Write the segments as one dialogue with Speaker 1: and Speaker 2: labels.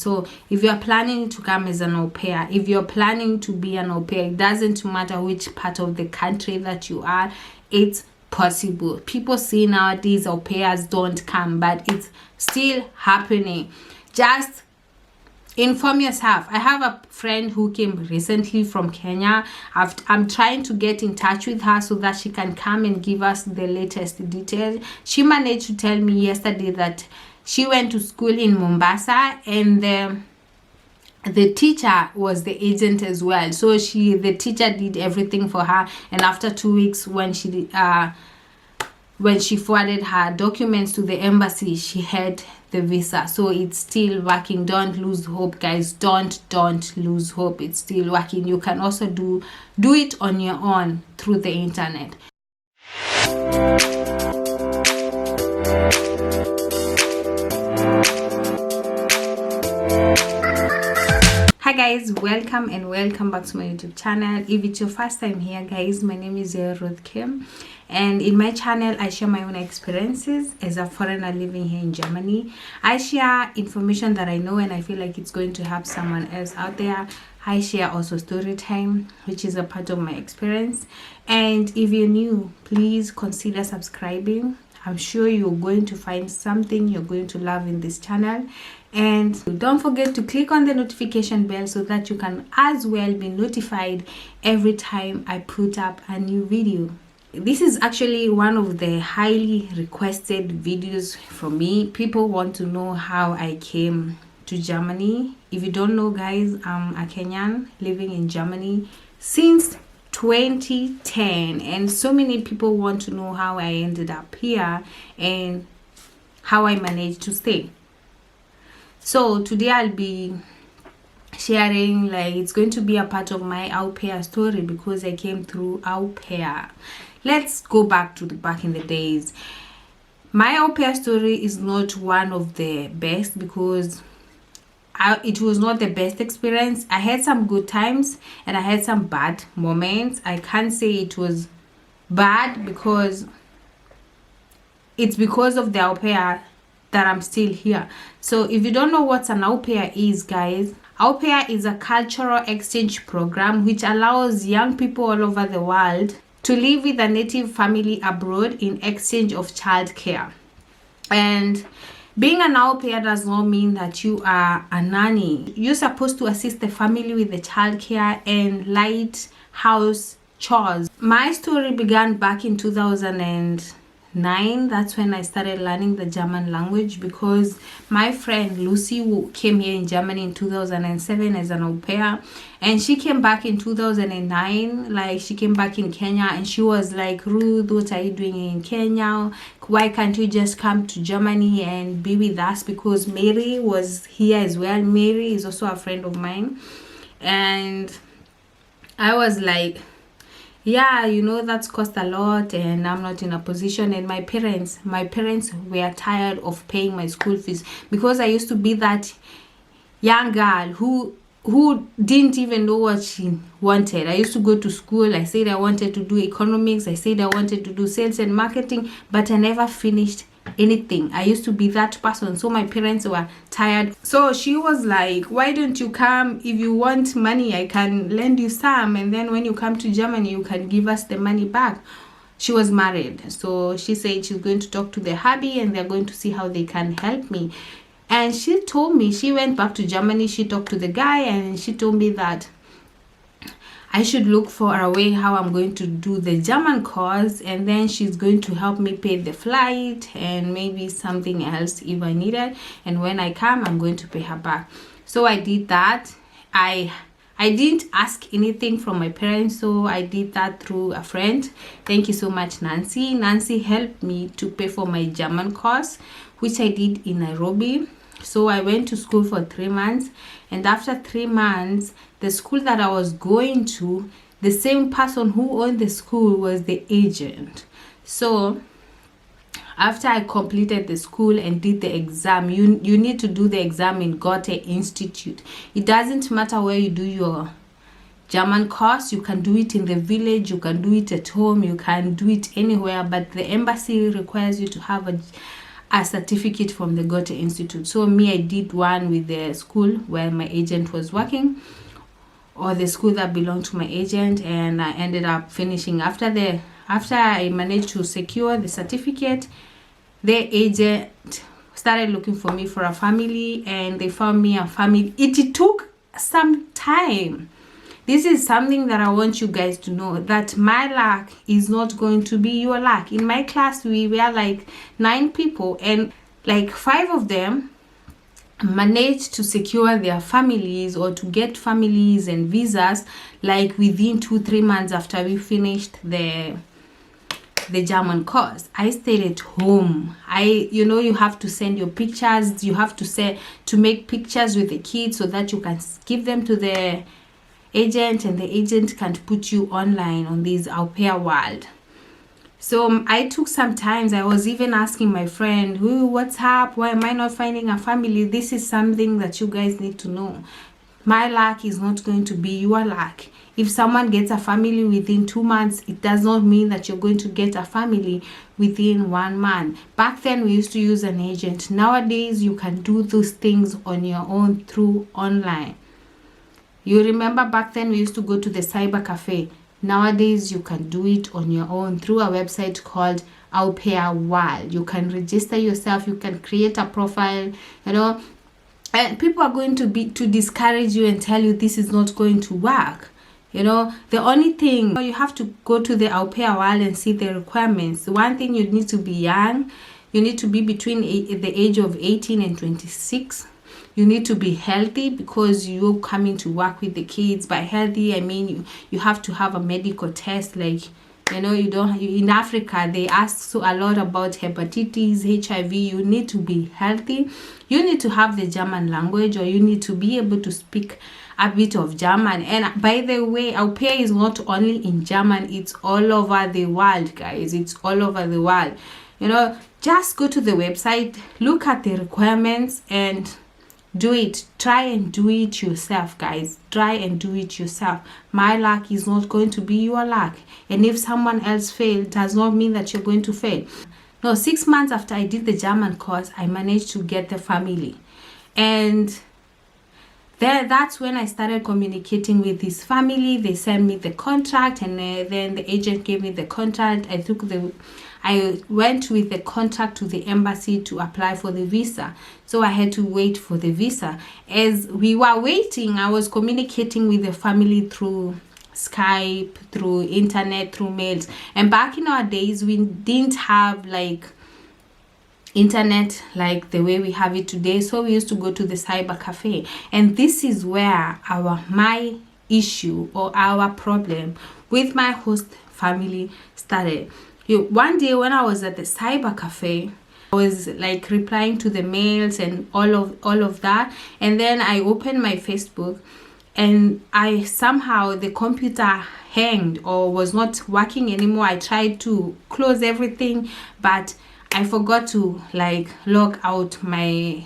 Speaker 1: So if you're planning to come as an au pair, if you're planning to be an au pair, it doesn't matter which part of the country that you are, it's possible. People say nowadays au pairs don't come, but it's still happening. Just inform yourself. I have a friend who came recently from Kenya. I'm trying to get in touch with her so that she can come and give us the latest details. She managed to tell me yesterday that she went to school in Mombasa, and the teacher was the agent as well. So the teacher did everything for her, and after 2 weeks, when she forwarded her documents to the embassy, she had the visa. So it's still working. Don't lose hope, guys. Don't lose hope. It's still working. You can also do it on your own through the internet. Hi guys, welcome back to my YouTube channel. If it's your first time here, guys, my name is Ruth Kim, and in my channel I share my own experiences as a foreigner living here in Germany. I share information that I know and I feel like it's going to help someone else out there. I share also story time, which is a part of my experience. And if you're new, please consider subscribing. I'm sure you're going to find something you're going to love in this channel. And don't forget to click on the notification bell so that you can as well be notified every time I put up a new video. This is actually one of the highly requested videos from me. People want to know how I came to Germany. If you don't know, guys, I'm a Kenyan living in Germany since 2010, and so many people want to know how I ended up here and how I managed to stay. So today I'll be sharing, like, it's going to be a part of my Aupair story because I came through Aupair. Let's go back in the days. My Aupair story is not one of the best because it was not the best experience. I had some good times and I had some bad moments. I can't say it was bad because it's because of the au pair that I'm still here. So if you don't know what an au pair is, guys, au pair is a cultural exchange program which allows young people all over the world to live with a native family abroad in exchange of childcare. And being an au pair does not mean that you are a nanny. You're supposed to assist the family with the childcare and light house chores. My story began back in 2009. That's when I started learning the German language because my friend Lucy, who came here in Germany in 2007 as an au pair, and she came back in 2009. Like, she came back in Kenya and she was like, Ruth, what are you doing in Kenya? Why can't you just come to Germany and be with us? Because Mary was here as well. Mary is also a friend of mine. And I was like, yeah, you know, that's cost a lot and I'm not in a position. And my parents were tired of paying my school fees because I used to be that young girl who didn't even know what she wanted. I used to go to school. I said I wanted to do economics. I said I wanted to do sales and marketing, but I never finished anything. I used to be that person. So my parents were tired. So she was like, why don't you come? If you want money, I can lend you some, and then when you come to Germany, you can give us the money back. She was married, so she said she's going to talk to the hubby and they're going to see how they can help me. And she told me, she went back to Germany, she talked to the guy, and she told me that I should look for a way how I'm going to do the German course, and then she's going to help me pay the flight and maybe something else if I need it. And when I come, I'm going to pay her back. So I did that. I didn't ask anything from my parents, so I did that through a friend. Thank you so much, Nancy. Nancy helped me to pay for my German course, which I did in Nairobi. So I went to school for 3 months, and after 3 months, the school that I was going to, the same person who owned the school was the agent. So after I completed the school and did the exam, you need to do the exam in Goethe Institute. It doesn't matter where you do your German course. You can do it in the village, you can do it at home, you can do it anywhere, but the embassy requires you to have a certificate from the Goethe Institute. So me, I did one with the school where my agent was working, or the school that belonged to my agent, and I ended up finishing after I managed to secure the certificate. The agent started looking for me for a family, and they found me a family. It took some time. This is something that I want you guys to know, that my luck is not going to be your luck. In my class, we were like 9 people, and like 5 of them managed to secure their families or to get families and visas like within 2-3 months after we finished the German course. I stayed at home. You have to send your pictures. You have to make pictures with the kids so that you can give them to the agent, and the agent can put you online on this Aupair world. So I took some time. I was even asking my friend, what's up? Why am I not finding a family? This is something that you guys need to know. My luck is not going to be your luck. If someone gets a family within 2 months, it does not mean that you're going to get a family within 1 month. Back then, we used to use an agent. Nowadays, you can do those things on your own through online. You remember back then we used to go to the cyber cafe. Nowadays, you can do it on your own through a website called Aupair World. You can register yourself. You can create a profile, and people are going to discourage you and tell you this is not going to work. The only thing, you have to go to the Aupair World and see the requirements. One thing, you need to be young. You need to be between the age of 18 and 26. You need to be healthy because you're coming to work with the kids. By healthy, I mean you have to have a medical test. Like, in Africa, they ask so a lot about hepatitis, HIV. You need to be healthy. You need to have the German language, or you need to be able to speak a bit of German. And by the way, Aupair is not only in German, it's all over the world, guys. It's all over the world. Just go to the website, look at the requirements, and do it. Try and do it yourself, guys. Try and do it yourself. My luck is not going to be your luck. And if someone else failed, does not mean that you're going to fail. No, 6 months after I did the German course, I managed to get the family. And that's when I started communicating with this family. They sent me the contract, and then the agent gave me the contract. I went with the contract to the embassy to apply for the visa. So I had to wait for the visa. As we were waiting, I was communicating with the family through Skype, through internet, through mails. And back in our days, we didn't have like internet like the way we have it today. So we used to go to the cyber cafe. And this is where my issue or our problem with my host family started. One day when I was at the cyber cafe, I was like replying to the mails and all of that, and then I opened my Facebook, and somehow the computer hanged or was not working anymore. I tried to close everything, but I forgot to like log out my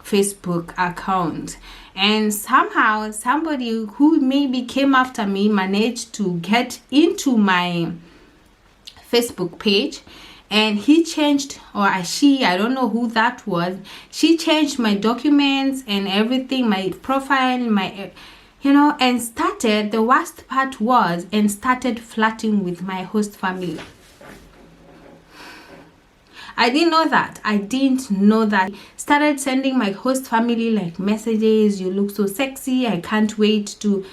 Speaker 1: Facebook account, and somehow somebody who maybe came after me managed to get into my Facebook page, and he changed, or she, I don't know who that was, she changed my documents and everything, my profile, and started, the worst part was, and started flirting with my host family. I didn't know that. Started sending my host family like messages, you look so sexy, I can't wait to.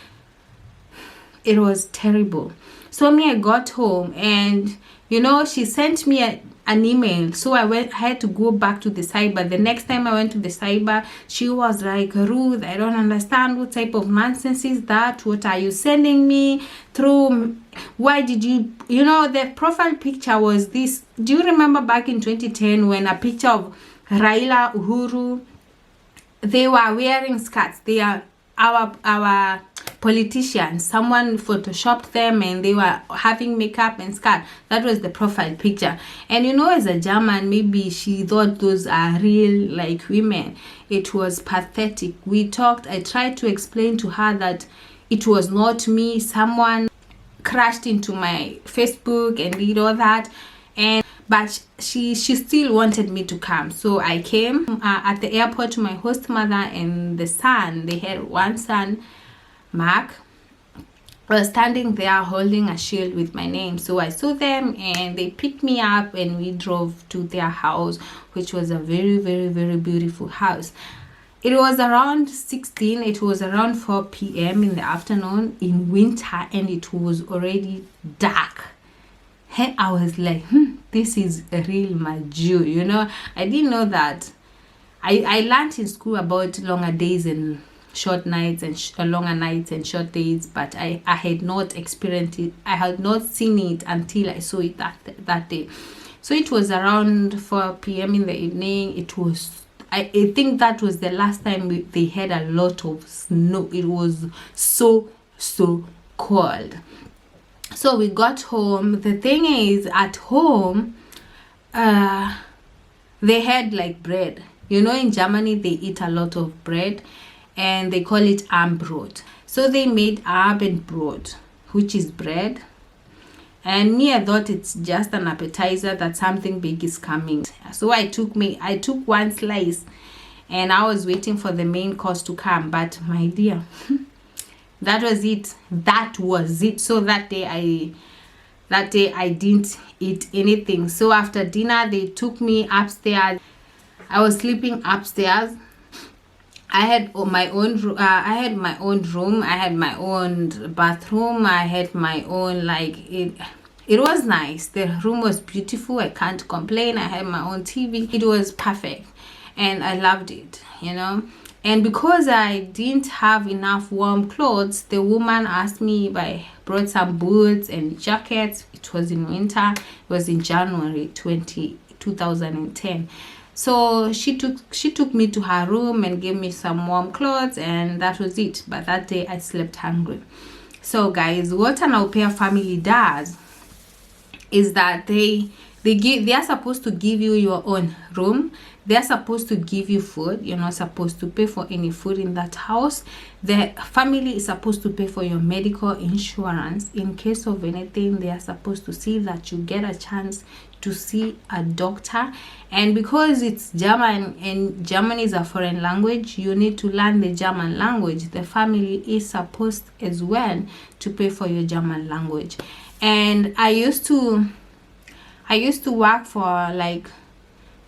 Speaker 1: It was terrible. So I got home, and she sent me an email. So I had to go back to the cyber. The next time I went to the cyber, she was like, Ruth, I don't understand, what type of nonsense is that? What are you sending me through? Why did you, the profile picture was this. Do you remember back in 2010 when a picture of Raila, Uhuru, they were wearing skirts? They are our politicians. Someone photoshopped them and they were having makeup and skirt. That was the profile picture. And as a German, maybe she thought those are real like women. It was pathetic. We talked. I tried to explain to her that it was not me. Someone crashed into my Facebook and did all that. but she still wanted me to come. So I came at the airport to my host mother and the son. They had one son, Mark, was standing there holding a shield with my name. So I saw them and they picked me up and we drove to their house, which was a very, very, very beautiful house. It was around 16, it was around 4 p.m. in the afternoon in winter, and it was already dark. And I was like, this is a real Maju, you know. I didn't know that. I learned in school about longer days and short nights and longer nights and short days, but I had not experienced it. I had not seen it until I saw it that day. So it was around 4 p.m. in the evening. It was, I think that was the last time they had a lot of snow. It was so cold. So we got home. The thing is, at home, they had like bread. You know, in Germany, they eat a lot of bread and they call it Armbrot. So they made Abendbrot, which is bread. And me, I thought it's just an appetizer, that something big is coming. So I took one slice and I was waiting for the main course to come. But my dear, that was it. So that day I didn't eat anything. So after dinner, they took me upstairs. I was sleeping upstairs. I had my own room. I had my own bathroom. I had my own, like, it was nice. The room was beautiful. I can't complain. I had my own TV. It was perfect and I loved it, you know. And because I didn't have enough warm clothes, the woman asked me if I brought some boots and jackets. It was in winter. It was in January 2010. So she took me to her room and gave me some warm clothes, and that was it. But that day I slept hungry. So guys, what an Aupair family does is that they are supposed to give you your own room. They're supposed to give you food. You're not supposed to pay for any food in that house. The family is supposed to pay for your medical insurance. In case of anything, they are supposed to see that you get a chance to see a doctor. And because it's German and German is a foreign language, you need to learn the German language. The family is supposed as well to pay for your German language. And I used to work for like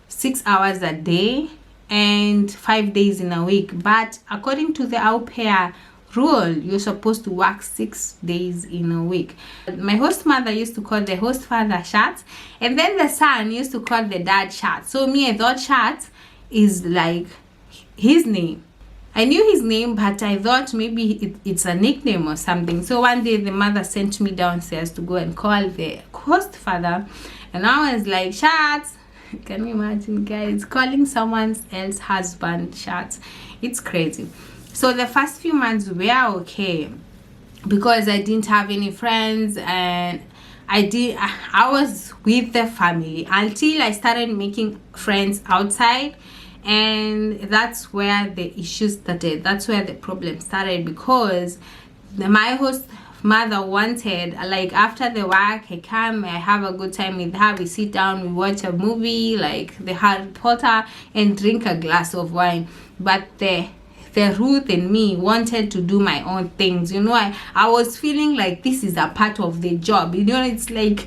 Speaker 1: 6 hours a day and 5 days in a week. But according to the Aupair rule, you're supposed to work 6 days in a week. My host mother used to call the host father Schatz, and then the son used to call the dad Schatz. So me, I thought Schatz is like his name. I knew his name, but I thought maybe it's a nickname or something. So one day the mother sent me downstairs to go and call the host father, and I was like, Schatz. Can you imagine, guys, calling someone else's husband Schatz? It's crazy. So the first few months were okay because I didn't have any friends, and I was with the family until I started making friends outside. And that's where the issues started. That's where the problem started, because my host mother wanted, like, after the work, I come, I have a good time with her, we sit down, we watch a movie like the Harry Potter and drink a glass of wine. But the Ruth and me wanted to do my own things, you know. I was feeling like this is a part of the job, you know. It's like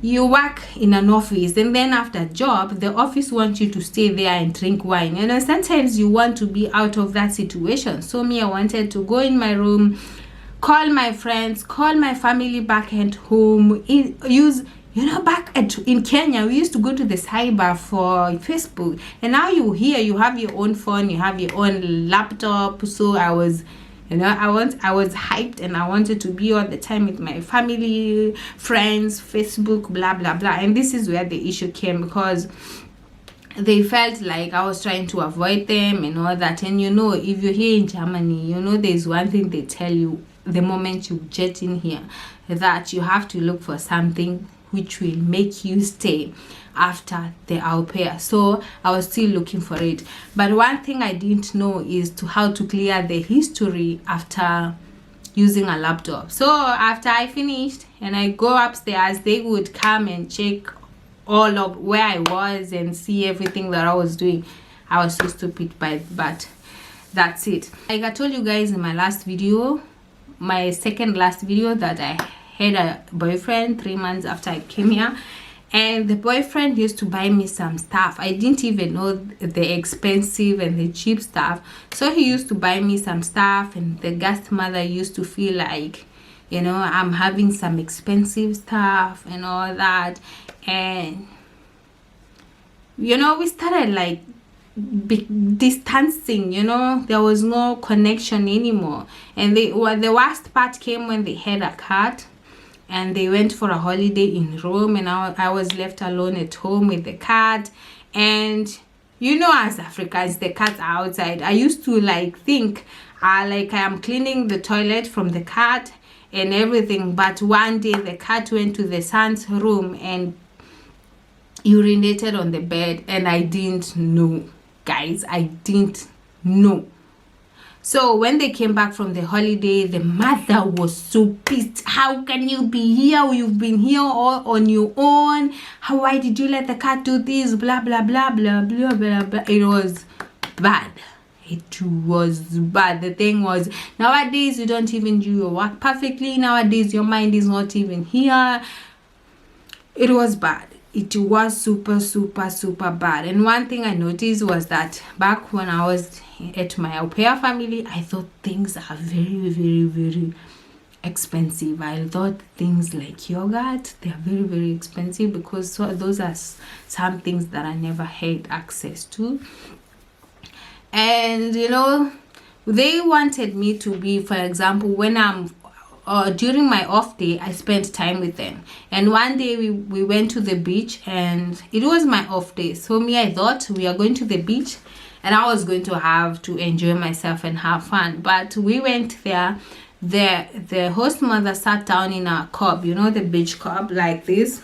Speaker 1: you work in an office, and then after job, the office wants you to stay there and drink wine, you know. Sometimes you want to be out of that situation. So me, I wanted to go in my room, call my friends, call my family back at home, back in Kenya, we used to go to the cyber for Facebook, and now you have your own phone, you have your own laptop. So I was hyped, and I wanted to be all the time with my family, friends, Facebook, blah blah blah. And this is where the issue came, because they felt like I was trying to avoid them and all that. And you know, if you're here in Germany, you know, there's one thing they tell you the moment you get in here, that you have to look for something which will make you stay after the au pair. So I was still looking for it. But one thing I didn't know is how to clear the history after using a laptop. So after I finished and I go upstairs, they would come and check all of where I was and see everything that I was doing. I was so stupid, but that's it. Like I told you guys in my last video, my second last video, that I had a boyfriend 3 months after I came here, and the boyfriend used to buy me some stuff. I didn't even know the expensive and the cheap stuff, so he used to buy me some stuff, and the guest mother used to feel like, you know, I'm having some expensive stuff and all that. And you know, we started like distancing, you know, there was no connection anymore. And the worst part came when they had a cat and they went for a holiday in Rome, and I was left alone at home with the cat. And you know, as Africans, the cats are outside. I used to like think like I am cleaning the toilet from the cat and everything, but one day the cat went to the son's room and urinated on the bed, and I didn't know, guys. I didn't know. So when they came back from the holiday, the mother was so pissed. How can you be here? You've been here all on your own. Why did you let the cat do this? Blah blah blah blah blah blah blah. It was bad. It was bad. The thing was, nowadays you don't even do your work perfectly. Nowadays your mind is not even here. It was bad. It was super bad. And one thing I noticed was that back when I was at my Aupair family, I thought things are very expensive. I thought things like yogurt, they are very expensive, because those are some things that I never had access to. And you know, they wanted me to be, for example, when I'm during my off day, I spent time with them. And one day we went to the beach, and it was my off day. So I thought we are going to the beach and I was going to have to enjoy myself and have fun. But we went there. The host mother sat down in a cup, you know, the beach cup like this,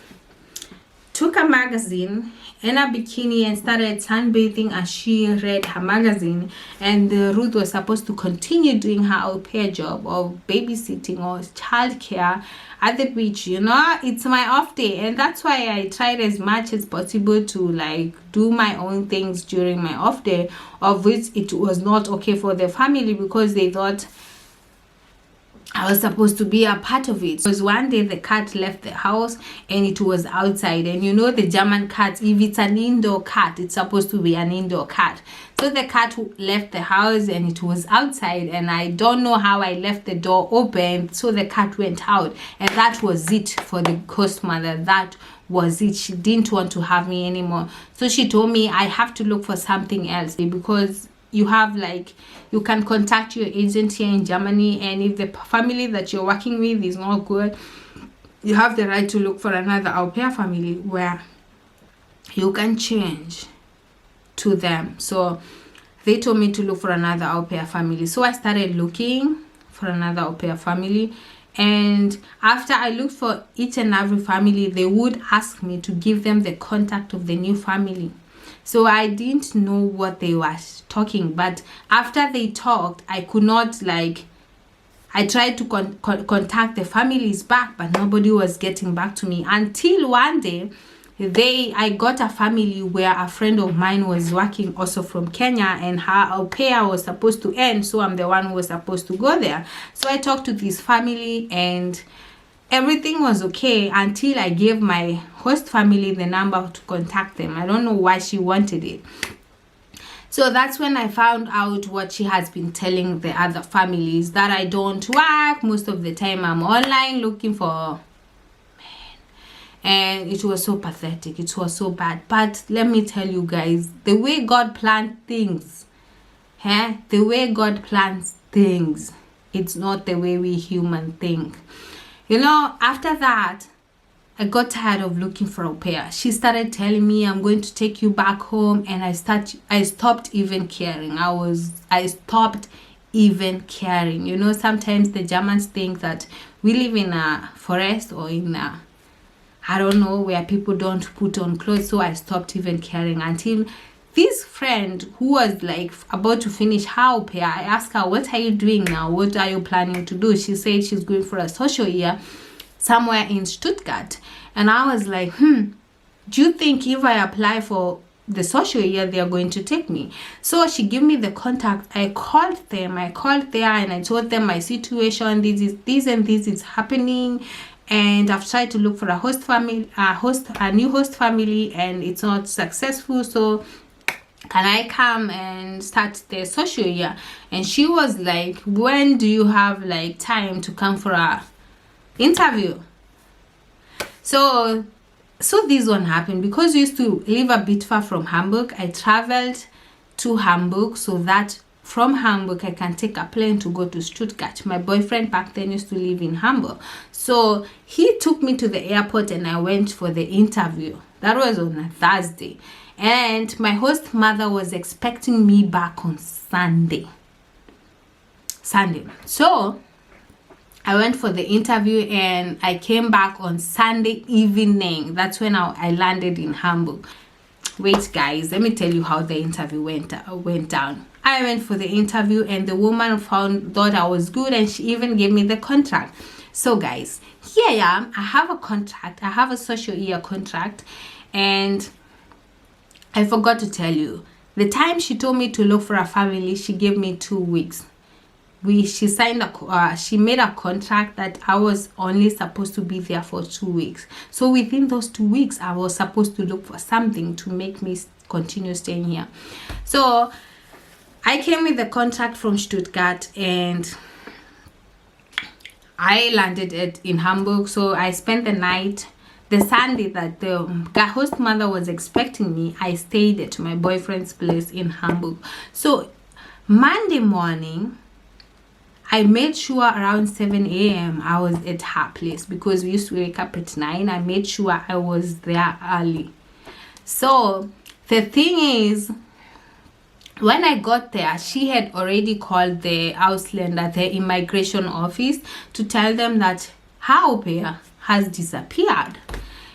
Speaker 1: took a magazine in a bikini and started sunbathing as she read her magazine. And Ruth was supposed to continue doing her au pair job of babysitting or childcare at the beach. You know, it's my off day, and that's why I tried as much as possible to like do my own things during my off day, of which it was not okay for the family because they thought I was supposed to be a part of it. Because one day the cat left the house and it was outside. And you know, the German cats, if it's an indoor cat, it's supposed to be an indoor cat. So the cat left the house and it was outside. And I don't know how I left the door open. So the cat went out. And that was it for the host mother. That was it. She didn't want to have me anymore. So she told me I have to look for something else, because you have like, you can contact your agent here in Germany, and if the family that you're working with is not good, you have the right to look for another au pair family where you can change to them. So they told me to look for another au pair family. So I started looking for another au pair family, and after I looked for each and every family, they would ask me to give them the contact of the new family. So I didn't know what they were talking, but after they talked, I could not like, I tried to contact the families back, but nobody was getting back to me, until one day I got a family where a friend of mine was working, also from Kenya, and her au pair was supposed to end, so I'm the one who was supposed to go there. So I talked to this family and everything was okay until I gave my host family the number to contact them. I don't know why she wanted it. So that's when I found out what she has been telling the other families, that I don't work. Most of the time I'm online looking for men. And it was so pathetic. It was so bad. But let me tell you guys, the way God planned things, the way God plans things, it's not the way we human think. You know, after that, I got tired of looking for au pair. She started telling me, I'm going to take you back home, and I stopped even caring. I stopped even caring. You know, sometimes the Germans think that we live in a forest or in a, I don't know, where people don't put on clothes. So I stopped even caring until this friend who was like about to finish her au pair, I asked her, what are you doing now? What are you planning to do? She said she's going for a social year somewhere in Stuttgart. And I was like, Do you think if I apply for the social year, they are going to take me? So she gave me the contact. I called there and I told them my situation. This and this is happening, and I've tried to look for a new host family, and it's not successful. So can I come and start the social year? And she was like, when do you have like time to come for a interview? So this one happened because we used to live a bit far from Hamburg. I traveled to Hamburg so that from Hamburg I can take a plane to go to Stuttgart. My boyfriend back then used to live in Hamburg, so he took me to the airport and I went for the interview. That was on a Thursday, and my host mother was expecting me back on Sunday. So I went for the interview and I came back on Sunday evening. That's when I landed in Hamburg. Wait guys, let me tell you how the interview went down. I went for the interview and the woman thought I was good, and she even gave me the contract. So guys, here I am. I have a contract. I have a social year contract, and I forgot to tell you, the time she told me to look for a family, she gave me 2 weeks. She made a contract that I was only supposed to be there for 2 weeks. So within those 2 weeks, I was supposed to look for something to make me continue staying here. So I came with the contract from Stuttgart and I landed in Hamburg. So I spent the night. The Sunday that the host mother was expecting me, I stayed at my boyfriend's place in Hamburg. So Monday morning, I made sure around 7 a.m. I was at her place because we used to wake up at 9. I made sure I was there early. So the thing is, when I got there, she had already called the Ausländer, the immigration office, to tell them that her Aupair has disappeared.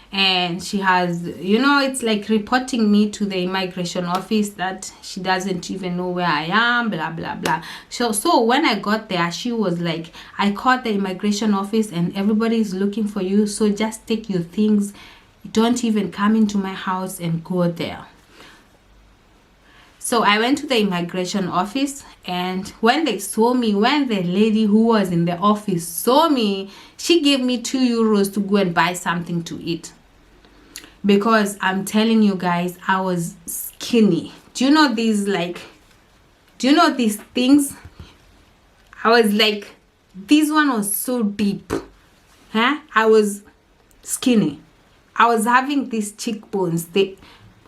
Speaker 1: And she has, it's like reporting me to the immigration office that she doesn't even know where I am, blah blah blah. So when I got there, she was like, I called the immigration office and everybody is looking for you, so just take your things, don't even come into my house and go there. So I went to the immigration office, and when the lady who was in the office saw me, she gave me €2 to go and buy something to eat. Because I'm telling you guys, I was skinny. Do you know these things? I was like, this one was so deep. I was skinny. I was having these cheekbones.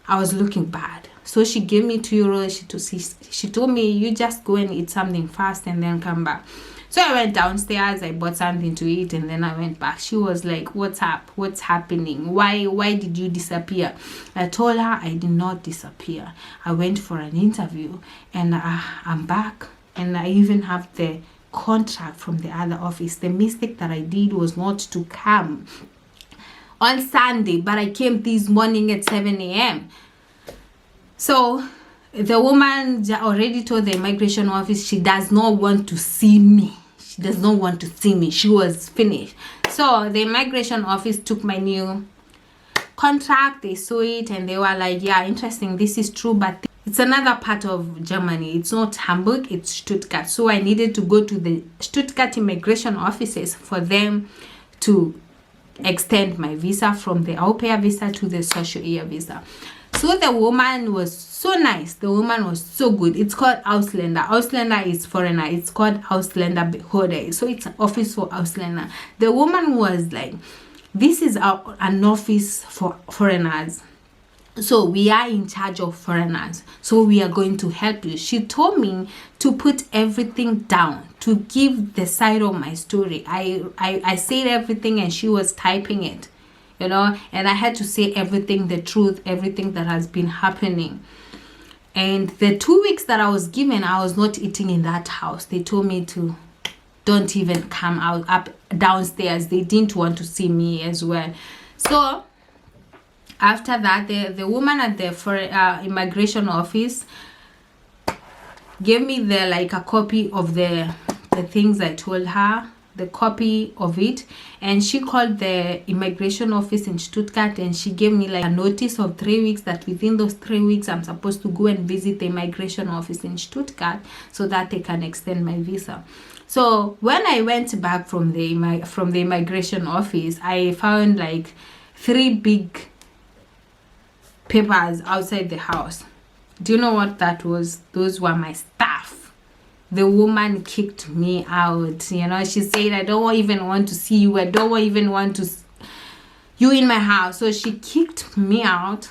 Speaker 1: I was looking bad. So she gave me €2. She told me, you just go and eat something fast and then come back. So I went downstairs, I bought something to eat, and then I went back. She was like, what's up? What's happening? Why did you disappear? I told her I did not disappear. I went for an interview and I'm back, and I even have the contract from the other office. The mistake that I did was not to come on Sunday, but I came this morning at 7 a.m. So the woman already told the immigration office she does not want to see me. She was finished. So the immigration office took my new contract. They saw it and they were like, yeah, interesting. This is true, but it's another part of Germany. It's not Hamburg, it's Stuttgart. So I needed to go to the Stuttgart immigration offices for them to extend my visa from the Aupair visa to the social year visa. So the woman was so nice. The woman was so good. It's called Ausländer. Ausländer is foreigner. It's called Ausländer Behörde. So it's an office for Ausländer. The woman was like, this is an office for foreigners. So we are in charge of foreigners. So we are going to help you. She told me to put everything down, to give the side of my story. I said everything and she was typing it. And I had to say everything, the truth, everything that has been happening. And the 2 weeks that I was given, I was not eating in that house. They told me to don't even come up downstairs. They didn't want to see me as well. So after that, the woman at the immigration office gave me a copy of the things I told her, the copy of it, and she called the immigration office in Stuttgart, and she gave me like a notice of 3 weeks that within those 3 weeks I'm supposed to go and visit the immigration office in Stuttgart so that they can extend my visa. So when I went back from the immigration office, I found like 3 big papers outside the house. Do you know what that was? Those were my stuff. The woman kicked me out. You know, she said, I don't even want to see you. I don't even want to you in my house. So she kicked me out.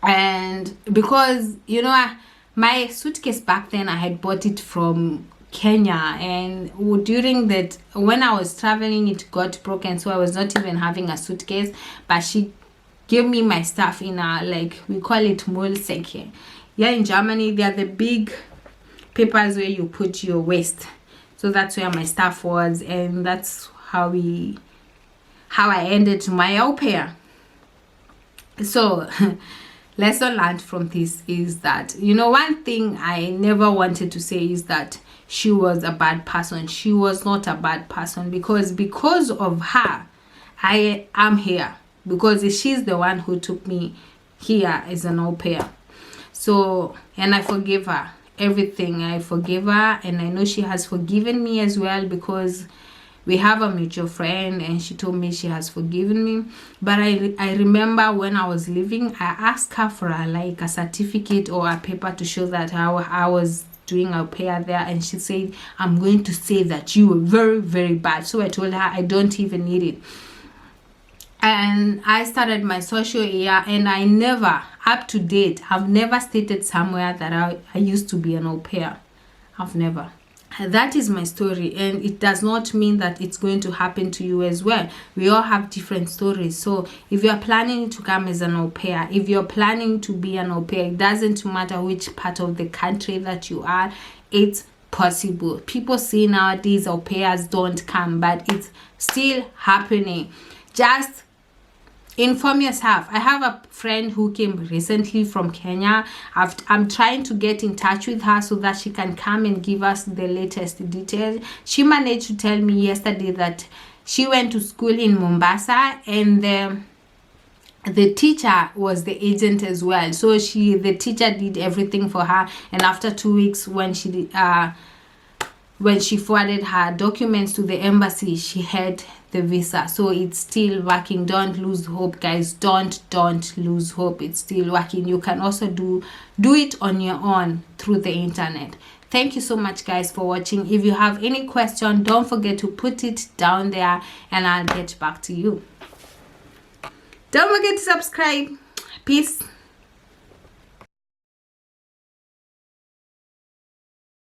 Speaker 1: And because, you know, my suitcase back then, I had bought it from Kenya, and during that, when I was traveling, it got broken, so I was not even having a suitcase. But she gave me my stuff in a, like, we call it Müllsäcke. Yeah, in Germany they are the big papers where you put your waste. So that's where my stuff was, and that's how I ended my au pair. So lesson learned from this is that, you know, one thing I never wanted to say is that she was a bad person. She was not a bad person, because of her I am here, because she's the one who took me here as an au pair. So, and I forgive her everything. I forgive her, and I know she has forgiven me as well, because we have a mutual friend and she told me she has forgiven me. But I remember when I was leaving, I asked her for a certificate or a paper to show that I was doing au pair there, and she said, I'm going to say that you were very, very bad. So I told her I don't even need it. And I started my social year, and I never, up to date, I've never stated somewhere that I used to be an au pair. I've never. That is my story, and it does not mean that it's going to happen to you as well. We all have different stories. So if you're planning to come as an au pair, if you're planning to be an au pair, it doesn't matter which part of the country that you are, it's possible. People say nowadays au pairs don't come, but it's still happening. Just inform yourself. I have a friend who came recently from Kenya. I'm trying to get in touch with her so that she can come and give us the latest details. She managed to tell me yesterday that she went to school in Mombasa, and the teacher was the agent as well. So the teacher did everything for her, and after 2 weeks, when she forwarded her documents to the embassy, she had the visa. So it's still working. Don't lose hope, guys. Don't lose hope. It's still working. You can also do it on your own through the internet. Thank you so much, guys, for watching. If you have any question, don't forget to put it down there and I'll get back to you. Don't forget to subscribe. Peace.